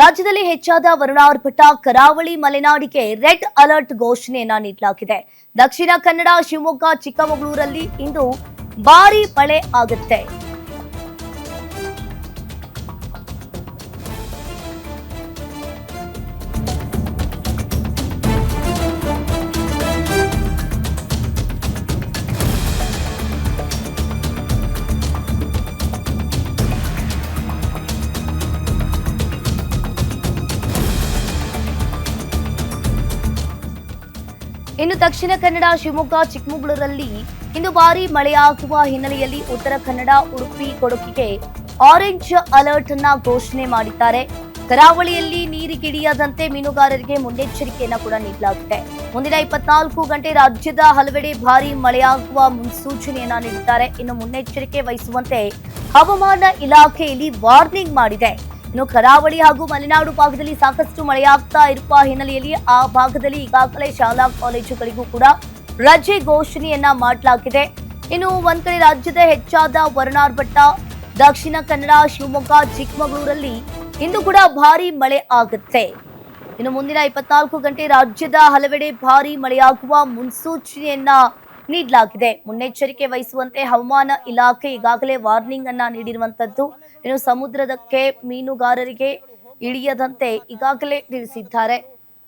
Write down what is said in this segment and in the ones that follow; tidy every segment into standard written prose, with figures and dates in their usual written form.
ರಾಜ್ಯದಲ್ಲಿ ಹೆಚ್ಚಾದ ವರುಣಾರ್ಭಟ, ಕರಾವಳಿ ಮಲೆನಾಡಿಗೆ ರೆಡ್ ಅಲರ್ಟ್ ಘೋಷಣೆಯನ್ನ ನೀಡಲಾಗಿದೆ. ದಕ್ಷಿಣ ಕನ್ನಡ, ಶಿವಮೊಗ್ಗ, ಚಿಕ್ಕಮಗಳೂರಲ್ಲಿ ಇಂದು ಭಾರೀ ಮಳೆ ಆಗುತ್ತೆ. ಇನ್ನು ದಕ್ಷಿಣ ಕನ್ನಡ, ಶಿವಮೊಗ್ಗ, ಚಿಕ್ಕಮಗಳೂರಲ್ಲಿ ಇಂದು ಭಾರೀ ಮಳೆಯಾಗುವ ಹಿನ್ನೆಲೆಯಲ್ಲಿ ಉತ್ತರ ಕನ್ನಡ, ಉಡುಪಿ, ಕೊಡಗಿಗೆ ಆರೆಂಜ್ ಅಲರ್ಟ್ ಅನ್ನ ಘೋಷಣೆ ಮಾಡಿದ್ದಾರೆ. ಕರಾವಳಿಯಲ್ಲಿ ನೀರಿಗಿಳಿಯದಂತೆ ಮೀನುಗಾರರಿಗೆ ಮುನ್ನೆಚ್ಚರಿಕೆಯನ್ನ ಕೂಡ ನೀಡಲಾಗಿದೆ. ಮುಂದಿನ 24 ಗಂಟೆ ರಾಜ್ಯದ ಹಲವೆಡೆ ಭಾರೀ ಮಳೆಯಾಗುವ ಮುನ್ಸೂಚನೆಯನ್ನ ನೀಡಿದ್ದಾರೆ. ಇನ್ನು ಮುನ್ನೆಚ್ಚರಿಕೆ ವಹಿಸುವಂತೆ ಹವಾಮಾನ ಇಲಾಖೆಯಲ್ಲಿ ವಾರ್ನಿಂಗ್ ಮಾಡಿದೆ. ಇನ್ನು ಕರಾವಳಿ ಹಾಗೂ ಮಲೆನಾಡು ಭಾಗದಲ್ಲಿ ಸಾಕಷ್ಟು ಮಳೆಯಾಗ್ತಾ ಇರುವ ಹಿನ್ನೆಲೆಯಲ್ಲಿ ಆ ಭಾಗದಲ್ಲಿ ಈಗಾಗಲೇ ಶಾಲಾ ಕಾಲೇಜುಗಳಿಗೂ ಕೂಡ ರಜೆ ಘೋಷಣೆಯನ್ನ ಮಾಡಲಾಗಿದೆ. ಇನ್ನು ಒಂದ್ ಕಡೆ ರಾಜ್ಯದ ಹೆಚ್ಚಾದ ವರುಣಾರ್ಭಟ, ದಕ್ಷಿಣ ಕನ್ನಡ, ಶಿವಮೊಗ್ಗ, ಚಿಕ್ಕಮಗಳೂರಲ್ಲಿ ಇಂದು ಕೂಡ ಭಾರೀ ಮಳೆ ಆಗುತ್ತೆ. ಇನ್ನು ಮುಂದಿನ 24 ಗಂಟೆ ರಾಜ್ಯದ ಹಲವೆಡೆ ಭಾರೀ ಮಳೆಯಾಗುವ ಮುನ್ಸೂಚನೆಯನ್ನ ನೀಡಲಾಗಿದೆ. ಮುನ್ನೆಚ್ಚರಿಕೆ ವಹಿಸುವಂತೆ ಹವಾಮಾನ ಇಲಾಖೆ ಈಗಾಗಲೇ ವಾರ್ನಿಂಗ್ ಅನ್ನ ನೀಡಿರುವಂತದ್ದು. ಇನ್ನು ಸಮುದ್ರದಕ್ಕೆ ಮೀನುಗಾರರಿಗೆ ಇಳಿಯದಂತೆ ಈಗಾಗಲೇ ತಿಳಿಸಿದ್ದಾರೆ.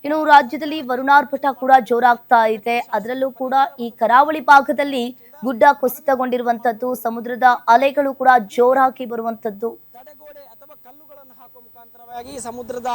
ಇನ್ನು ರಾಜ್ಯದಲ್ಲಿ ವರುಣಾರ್ಭಟ ಕೂಡ ಜೋರಾಗ್ತಾ ಇದೆ. ಅದರಲ್ಲೂ ಕೂಡ ಈ ಕರಾವಳಿ ಭಾಗದಲ್ಲಿ ಗುಡ್ಡ ಕುಸಿತಗೊಂಡಿರುವಂತದ್ದು, ಸಮುದ್ರದ ಅಲೆಗಳು ಕೂಡ ಜೋರಾಗಿ ಬರುವಂತದ್ದು. ತಡೆಗೋಡೆ ಅಥವಾ ಕಲ್ಲುಗಳನ್ನು ಹಾಕುವ ಮುಖಾಂತರವಾಗಿ ಸಮುದ್ರದ